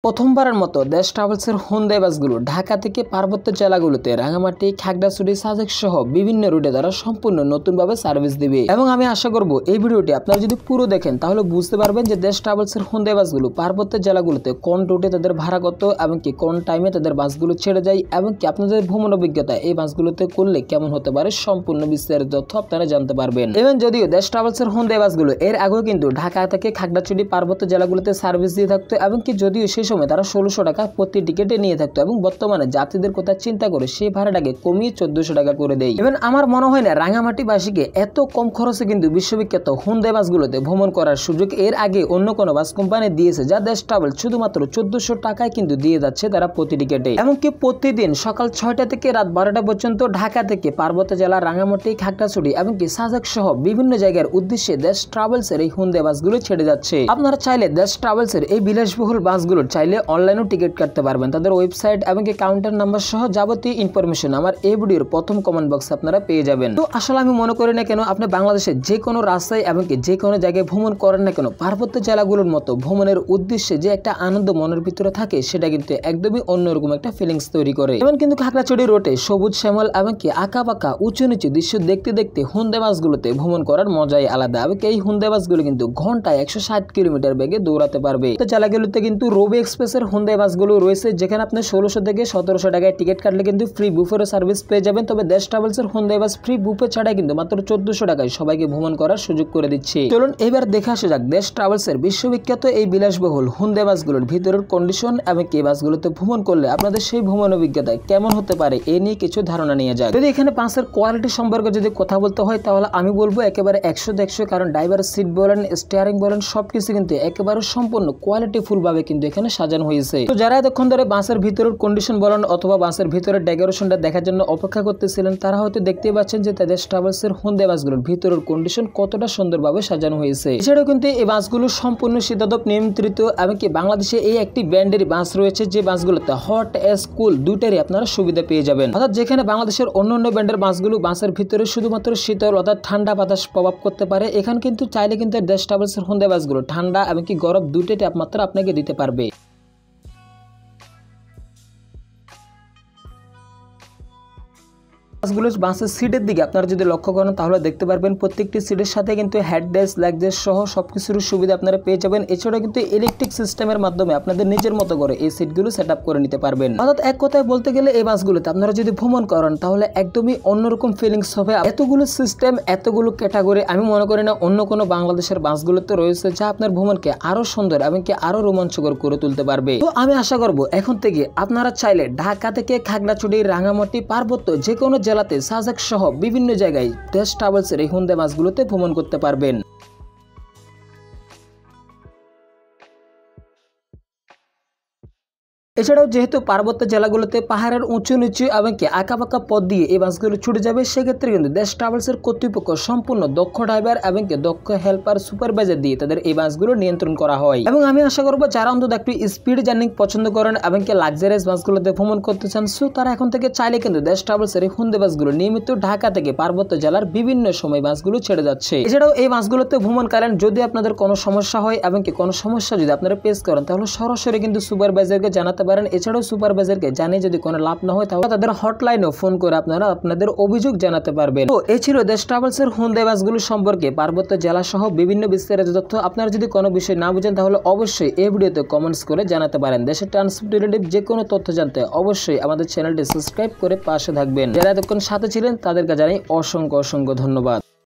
প্রথমবারের মতো দেশ ট্রাভেলসের হোন্ডা বাসগুলো ঢাকা থেকে পার্বত্য জেলাগুলোতে রাঙামাটি, খাগড়াছড়ি, সাজেক সহ বিভিন্ন রুটে তারা সম্পূর্ণ নতুনভাবে সার্ভিস দিবে। এবং আমি আশা করব এই ভিডিওটি আপনারা যদি পুরো দেখেন তাহলে বুঝতে পারবেন যে দেশ ট্রাভেলসের হোন্ডা বাসগুলো পার্বত্য জেলাগুলোতে কোন রুটে তাদের ভাড়া কত এবং কি কোন টাইমে তাদের বাসগুলো ছেড়ে যায় এবং কি আপনাদের ভ্রমণ অভিজ্ঞতা এই বাসগুলোতে করলে কেমন হতে পারে সম্পূর্ণ বিস্তারিত তথ্য আপনারা জানতে পারবেন। এবং যদিও দেশ ট্রাভেলসের হোন্ডা বাসগুলো এর আগেও কিন্তু ঢাকা থেকে খাগড়াছড়ি পার্বত্য জেলাগুলোতে সার্ভিস দিয়ে থাকতো এবং কি যদিও সেই সময় তারা 1600 টাকা প্রতি টিকেটে নিয়ে থাকতো এবং বর্তমানে যাত্রীদের কথা চিন্তা করে সেই ভাড়াটাকে কমিয়ে 1400 টাকা করে দেয়। এবং আমার মনে হয় না রাঙামাটিবাসীকে এত কম খরচে কিন্তু বিশ্ববিখ্যাত হোন্ডা বাসগুলোতে ভ্রমণ করার সুযোগ এর আগে অন্য কোনো বাস কোম্পানি দিয়েছে, যা দেশ ট্রাভেল শুধুমাত্র 1400 টাকায় কিন্তু দিয়ে যাচ্ছে তারা প্রতি টিকেটে। এমনকি প্রতিদিন সকাল 6টা থেকে রাত 12টা পর্যন্ত ঢাকা থেকে পার্বত্য জেলা রাঙামাটি, খাগড়াছড়ি এবং কি সাজেক সহ বিভিন্ন জায়গার উদ্দেশ্যে দেশ ট্রাভেলসের এই হোন্ডা বাসগুলো ছেড়ে যাচ্ছে। আপনারা চাইলে দেশ ট্রাভেলসের এই বিলাসবহুল বাসগুলোর চাইলে অনলাইনেও টিকিট কাটতে পারবেন। তাদের ওয়েবসাইট এবং কি কাউন্টার নাম্বার সহ যাবতীয় ইনফরমেশন আমার এই ভিডিওর প্রথম কমেন্ট বক্সে আপনারা পেয়ে যাবেন। তো আসলে আমি মনে করি না কেন আপনি বাংলাদেশের যে কোনো রাস্তায় এবং কি যে কোনো জায়গায় ভ্রমণ করেন না কেন, পার্বত্য জেলাগুলোর মতো ভ্রমণের উদ্দেশ্যে যে একটা আনন্দ মনের ভিতরে থাকে সেটা কিন্তু একদমই অন্যরকম একটা ফিলিংস তৈরি করে। এবং কিন্তু খাগড়াছড়ি রোডে সবুজ শ্যামল এবং কি আঁকা বাঁকা উঁচু নিচু দৃশ্য দেখতে দেখতে হোন্ডা বাসগুলোতে ভ্রমণ করার মজাই আলাদা। এবং এই হোন্ডা বাসগুলো কিন্তু ঘন্টায় 160 কিলোমিটার বেগে দৌড়াতে পারবে। তো জেলাগুলোতে কিন্তু রবি এক্সপ্রেসের হোন্ডা বাসগুলো রয়েছে, যেখানে আপনি 1600 থেকে 1700 টাকায় টিকিট কাটলে কিন্তু ফ্রি বুফের সার্ভিস পেয়ে যাবেন। তবে দেশ ট্রাভেলসের হোন্ডা বাস ফ্রি বুফে ছাড়াই কিন্তু মাত্র 1400 টাকায় সবাইকে ভ্রমণ করার সুযোগ করে দিচ্ছে। চলুন এবার দেখে আসা যাক দেশ ট্রাভেলসের বিশ্ববিখ্যাত এই বিলাসবহুল হোন্ডা বাসগুলোর ভিতরের কন্ডিশন এবং এই বাসগুলোতে ভ্রমণ করলে আপনাদের সেই ভ্রমণ অভিজ্ঞতা কেমন হতে পারে এ নিয়ে কিছু ধারণা নিয়ে যাক। যদি এখানে বাসের কোয়ালিটি সম্পর্কে যদি কথা বলতে হয় তাহলে আমি বলবো একেবারে 100-100, কারণ ড্রাইভার সিট বলেন, স্টিয়ারিং বলেন, সবকিছু কিন্তু একেবারে সম্পূর্ণ কোয়ালিটি ফুল ভাবে কিন্তু এখানে সাজানো হয়েছে। তো যারা এতক্ষণ ধরে বাসের ভিতরের কন্ডিশন বলেন অথবা বাসের ভিতরের ডেকোরেশনটা দেখার জন্য অপেক্ষা করতেছিলেন, তারা হয়তো দেখতেই পাচ্ছেন যে দেশ ট্রাভেলসের হোন্ডা বাসগুলোর ভিতরের কন্ডিশন কতটা সুন্দরভাবে সাজানো হয়েছে। এছাড়াও কিন্তু এই বাসগুলো সম্পূর্ণ শীতাতপ নিয়ন্ত্রিত এবং কি বাংলাদেশে এই একটি ব্র্যান্ডের বাস রয়েছে যে বাসগুলোতে হট এস কুল দুইটারই আপনারা সুবিধা পেয়ে যাবেন। অর্থাৎ যেখানে বাংলাদেশের অন্যান্য ব্র্যান্ডের বাসগুলো বাসের ভিতরে শুধুমাত্র শীতল অর্থাৎ ঠান্ডা বাতাস প্রভাব করতে পারে, এখানে কিন্তু চাইলে কিন্তু দেশ ট্রাভেলসের হোন্ডা বাসগুলো ঠান্ডা এবং কি গরম দুইটাই তাপমাত্রা আপনাকে দিতে পারবে। বাসের সিটের দিকে আপনারা যদি লক্ষ্য করেন তাহলে দেখতে পারবেন প্রত্যেকটি সিটের সাথে কিন্তু হেড ডেস্ক, লেগ ডেস্ক সহ সবকিছুর সুবিধা আপনারা পেয়ে যাবেন। এছাড়াও কিন্তু ইলেকট্রিক সিস্টেমের মাধ্যমে আপনাদের নিজের মতো করে এই সিটগুলো সেট আপ করে নিতে পারবেন। অর্থাৎ এক কথায় বলতে গেলে এই বাসগুলোতে আপনারা যদি ভ্রমণ করেন তাহলে একদমই অন্যরকম ফিলিংস হবে। এতগুলো সিস্টেম, এতগুলো ক্যাটাগরি আমি মনে করি না অন্য কোনো বাংলাদেশের বাসগুলোতে রয়েছে, যা আপনার ভ্রমণকে আরো সুন্দর এবং কি আরো রোমাঞ্চকর করে তুলতে পারবে। তো আমি আশা করব এখন থেকে আপনারা চাইলে ঢাকা থেকে খাগড়াছড়ি, রাঙামাটি, পার্বত্য যে কোনো জেলাতে, সাজেক সহ বিভিন্ন জায়গায় দেশ ট্রাভেলসের এই হোন্ডা বাসগুলোতে ভ্রমণ করতে পারবেন। এছাড়াও যেহেতু পার্বত্য জেলাগুলোতে পাহাড়ের উঁচু নিচু এবং কি আঁকাবাঁকা পথ দিয়ে এই বাসগুলো ছুটে যাবে, সেক্ষেত্রে কিন্তু দেশ ট্রাভেলসের কর্তৃপক্ষ সম্পূর্ণ দক্ষ ড্রাইভার এবং কি দক্ষ হেল্পার, সুপারভাইজার দিয়ে তাদের এই বাসগুলো নিয়ন্ত্রণ করা হয়। এবং আমি আশা করবো যারা অন্তত একটু স্পিড জার্নি পছন্দ করেন এবং কি লাক্সারিয়াস বাসগুলোতে ভ্রমণ করতে চান, সো তারা এখন থেকে চাইলে কিন্তু দেশ ট্রাভেলসের এই হোন্ডা বাসগুলো নিয়মিত ঢাকা থেকে পার্বত্য জেলার বিভিন্ন সময় বাসগুলো ছেড়ে যাচ্ছে। এছাড়াও এই বাসগুলোতে ভ্রমণকালীন যদি আপনাদের কোনো সমস্যা হয় এবং কি কোনো সমস্যা যদি আপনারা ফেস করেন তাহলে সরাসরি কিন্তু সুপারভাইজারকে জানাতে পারেন। এছাড়াও সুপারভাইজারকে জানিয়ে যদি কোনো লাভ না হয় তাহলে তাদের হটলাইনেও ফোন করে আপনারা আপনাদের অভিযোগ জানাতে পারবেন। তো এই ছিল দেশ ট্রাভেলসের হোন্ডা বাসগুলো সম্পর্কে পার্বত্য জেলা সহ বিভিন্ন বিস্তারিত তথ্য। আপনারা যদি কোনো বিষয় না বুঝেন তাহলে অবশ্যই এই ভিডিওতে কমেন্টস করে জানাতে পারেন। দেশের ট্রান্সপোর্ট রিলেটেড যে কোনো তথ্য জানতে অবশ্যই আমাদের চ্যানেলটি সাবস্ক্রাইব করে পাশে থাকবেন। যারা এতক্ষণ সাথে ছিলেন তাদেরকে জানাই অসংখ্য ধন্যবাদ।